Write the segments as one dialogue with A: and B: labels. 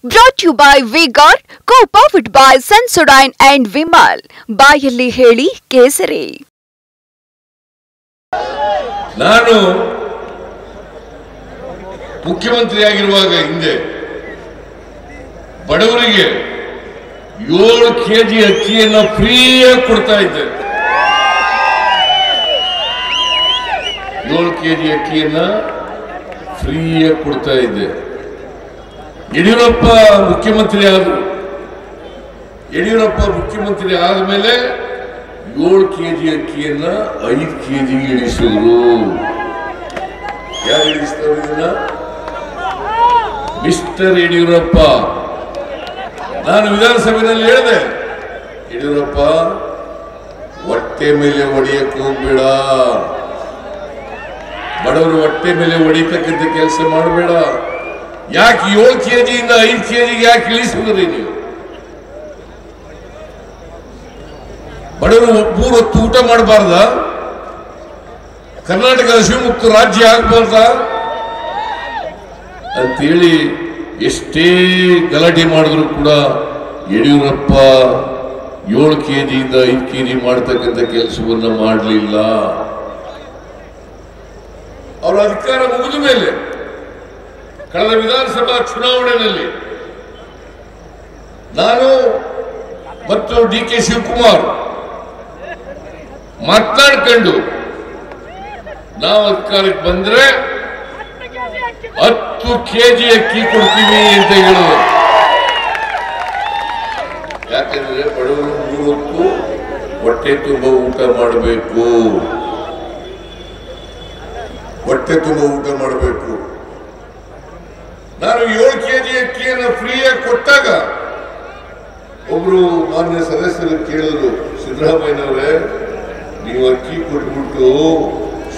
A: Brought to you by Vigor, co-powered by Sensodyne and Vimal. ಬಾಯಲ್ಲಿ ಹೇಳಿ ಕೇಸರಿ.
B: ನಾನು ಮುಖ್ಯಮಂತ್ರಿಯಾಗಿರುವಾಗ ಹಿಂದೆ ಬಡವರಿಗೆ 7 ಕೆಜಿ ಅಕ್ಕಿಯನ್ನು ಫ್ರೀಯಾಗಿ ಕೊಡ್ತಾ ಇದ್ದೆ. 7 ಕೆಜಿ ಅಕ್ಕಿಯನ್ನ ಫ್ರೀಯಾಗಿ ಕೊಡ್ತಾ ಇದ್ದೆ. ಯಡಿಯೂರಪ್ಪ ಮುಖ್ಯಮಂತ್ರಿ ಆದರು. ಯಡಿಯೂರಪ್ಪ ಮುಖ್ಯಮಂತ್ರಿ ಆದಮೇಲೆ 7 ಕೆಜಿ ಅಕ್ಕಿಯನ್ನ 5 ಕೆಜಿಗೆ ಇಳಿಸಿದ್ರು. ಯಾರು ಇಳಿಸ್ತಾರೆ ಇದನ್ನ? ಮಿಸ್ಟರ್ ಯಡಿಯೂರಪ್ಪ. ನಾನು ವಿಧಾನಸಭೆಯಲ್ಲಿ ಹೇಳಿದೆ, ಯಡಿಯೂರಪ್ಪ ಹೊಟ್ಟೆ ಮೇಲೆ ಹೊಡೆಯಕ್ಕೆ ಹೋಗ್ಬೇಡ, ಬಡವರು ಹೊಟ್ಟೆ ಮೇಲೆ ಹೊಡಿತಕ್ಕಂಥ ಕೆಲಸ ಮಾಡಬೇಡ. ಯಾಕೆ 7 ಕೆಜಿಯಿಂದ 5 ಕೆಜಿಗೆ ಯಾಕೆ ಇಳಿಸಿದ್ರಿ ನೀವು? ಬಡವರು 3 ಹೊತ್ತು ಊಟ ಮಾಡಬಾರ್ದ? ಕರ್ನಾಟಕ ಹಸಿವು ರಾಜ್ಯ ಆಗಬಾರ್ದ ಅಂತೇಳಿ ಎಷ್ಟೇ ಗಲಾಟೆ ಮಾಡಿದ್ರು ಕೂಡ ಯಡಿಯೂರಪ್ಪ 7 ಕೆಜಿಯಿಂದ 5 ಕೆಜಿ ಮಾಡತಕ್ಕಂಥ ಕೆಲಸವನ್ನ ಮಾಡಲಿಲ್ಲ. ಅವರ ಅಧಿಕಾರ ಮುಗಿದ ಮೇಲೆ ಕಳೆದ ವಿಧಾನಸಭಾ ಚುನಾವಣೆಯಲ್ಲಿ ನಾನು ಮತ್ತು DK ಶಿವಕುಮಾರ್ ಮಾತನಾಡ್ಕೊಂಡು ನಾವು ಅಧಿಕಾರಕ್ಕೆ ಬಂದ್ರೆ 10 ಕೆಜಿ ಅಕ್ಕಿ ಕೊಡ್ತೀವಿ ಅಂತ ಹೇಳಿದ್ರು. ಯಾಕೆಂದ್ರೆ ಬಡವರು 3 ಹೊತ್ತು ಹೊಟ್ಟೆ ತುಂಬ ಊಟ ಮಾಡಬೇಕು, ಹೊಟ್ಟೆ ತುಂಬ ಊಟ ಮಾಡಬೇಕು. ನಾನು 7 ಕೆಜಿ ಅಕ್ಕಿಯನ್ನು ಫ್ರೀಯಾಗಿ ಕೊಟ್ಟಾಗ ಒಬ್ರು ಮಾನ್ಯ ಸದಸ್ಯರು ಕೇಳಿದ್ರು, ಸಿದ್ದರಾಮಯ್ಯನವರೇ ನೀವು ಅಕ್ಕಿ ಕೊಟ್ಬಿಟ್ಟು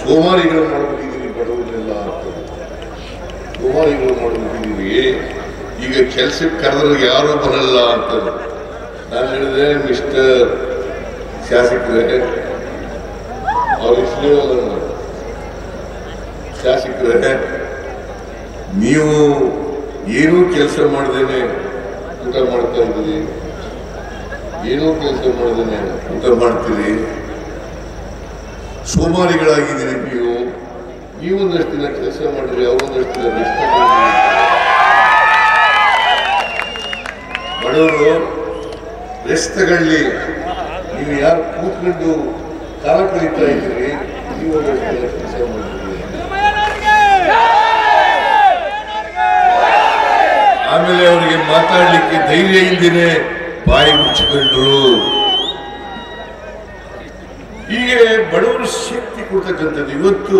B: ಸೋಮಾರಿಗಳು ಮಾಡ್ಬಿಟ್ಟಿದ್ದೀರಿ, ಬಡವರೆಲ್ಲ ಸೋಮಾರಿಗಳು ಮಾಡ್ಬಿಟ್ಟಿದ್ದೀರಿ, ಈಗ ಕೆಲ್ಸಕ್ಕೆ ಕರೆದ್ರೆ ಯಾರು ಬರಲ್ಲ ಅಂತ. ನಾನು ಹೇಳಿದೆ, ಮಿಸ್ಟರ್ ಶಾಸಕರೇ, ಅವ್ರ ಹೆಸರು ಶಾಸಕರೇ, ನೀವು ಏನೂ ಕೆಲಸ ಮಾಡ್ದೇನೆ ಊಟ ಮಾಡ್ತಾ ಇದ್ದೀರಿ, ಏನೂ ಕೆಲಸ ಮಾಡ್ದೇನೆ ಊಟ ಮಾಡ್ತೀರಿ, ಸೋಮಾರಿಗಳಾಗಿದ್ದೀರಿ. ನೀವೊಂದಷ್ಟು ದಿನ ಕೆಲಸ ಮಾಡಿದ್ರಿ, ಅವರೊಂದಷ್ಟು ದಿನ ರೆಸ್ಟ್ ಮಾಡಿದ್ರಿ. ಬಡವರು ರೆಸ್ಟ್ ತಗೊಳ್ಳಿ, ನೀವು ಯಾರು ಕೂತ್ಕೊಂಡು ಕಾಲ ಕಳೀತಾ ಇದ್ದೀರಿ, ನೀವೊಂದಷ್ಟು ದಿನ ಕೆಲಸ ಮಾಡಿದ್ರಿ. ಆಮೇಲೆ ಅವರಿಗೆ ಮಾತಾಡ್ಲಿಕ್ಕೆ ಧೈರ್ಯ ಇಲ್ದೇನೆ ಬಾಯಿ ಮುಚ್ಚಿಕೊಂಡ್ರು. ಹೀಗೆ ಬಡವರು ಶಕ್ತಿ ಕೊಡ್ತಕ್ಕಂಥದ್ದು. ಇವತ್ತು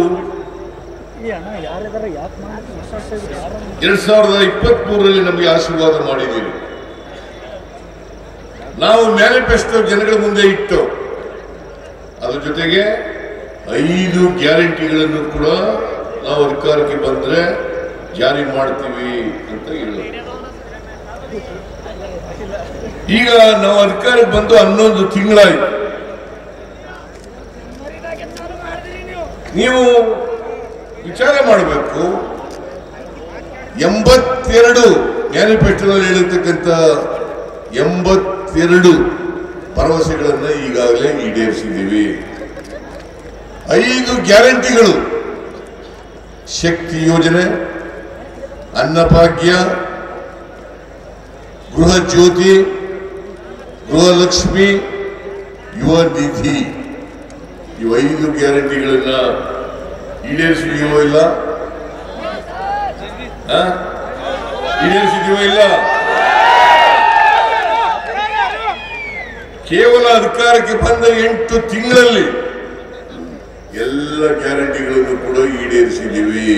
B: 2023ರಲ್ಲಿ ನಮಗೆ ಆಶೀರ್ವಾದ ಮಾಡಿದ್ದೀವಿ. ನಾವು ಮ್ಯಾನಿಫೆಸ್ಟೋ ಜನಗಳ ಮುಂದೆ ಇಟ್ಟು ಅದ್ರ ಜೊತೆಗೆ 5 ಗ್ಯಾರಂಟಿಗಳನ್ನು ಕೂಡ ನಾವು ಅಧಿಕಾರಕ್ಕೆ ಬಂದ್ರೆ ಜಾರಿ ಮಾಡ್ತೀವಿ ಅಂತ ಹೇಳಿದ್ರು. ಈಗ ನಾವು ಅಧಿಕಾರಕ್ಕೆ ಬಂದು 11 ತಿಂಗಳಾಯ್ತು. ನೀವು ವಿಚಾರ ಮಾಡಬೇಕು, 82 ಮ್ಯಾನಿಫೆಸ್ಟೋದಲ್ಲಿ ಹೇಳಿರ್ತಕ್ಕಂಥ 82 ಭರವಸೆಗಳನ್ನು ಈಗಾಗಲೇ ಈಡೇರಿಸಿದ್ದೀವಿ. 5 ಗ್ಯಾರಂಟಿಗಳು, ಶಕ್ತಿ ಯೋಜನೆ, ಅನ್ನಭಾಗ್ಯ, ಗೃಹ ಜ್ಯೋತಿ, ಗೃಹಲಕ್ಷ್ಮಿ, ಯುವ ನಿಧಿ, ಇವು 5 ಗ್ಯಾರಂಟಿಗಳನ್ನ ಈಡೇರಿಸಿದೀವೋ ಇಲ್ಲ? ಈಡೇರಿಸಿದೀವೋ ಇಲ್ಲ? ಕೇವಲ ಅಧಿಕಾರಕ್ಕೆ ಬಂದ 8 ತಿಂಗಳಲ್ಲಿ ಎಲ್ಲ ಗ್ಯಾರಂಟಿಗಳನ್ನು ಕೂಡ ಈಡೇರಿಸಿದ್ದೀವಿ.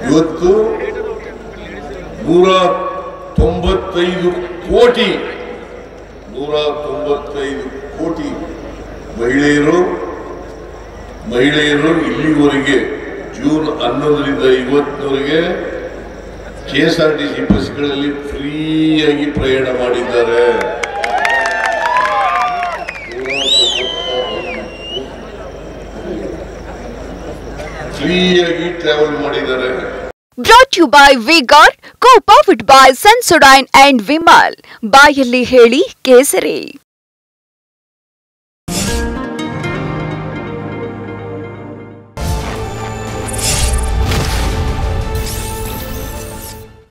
B: ಇವತ್ತು 195 ಕೋಟಿ ಮಹಿಳೆಯರು ಇಲ್ಲಿವರೆಗೆ ಜೂನ್ 11ರಿಂದ ಇವತ್ತಿನವರೆಗೆ KSRTC ಬಸ್ಗಳಲ್ಲಿ ಫ್ರೀಯಾಗಿ ಪ್ರಯಾಣ ಮಾಡಿದ್ದಾರೆ. ಫ್ರೀಯಾಗಿ ಟ್ರಾವೆಲ್ ಮಾಡಿದ್ದಾರೆ.
A: Brought you by Vigor, co-powered by Sensodyne and Vimal. ಬಾಯಲ್ಲಿ ಹೇಳಿ ಕೇಸರಿ.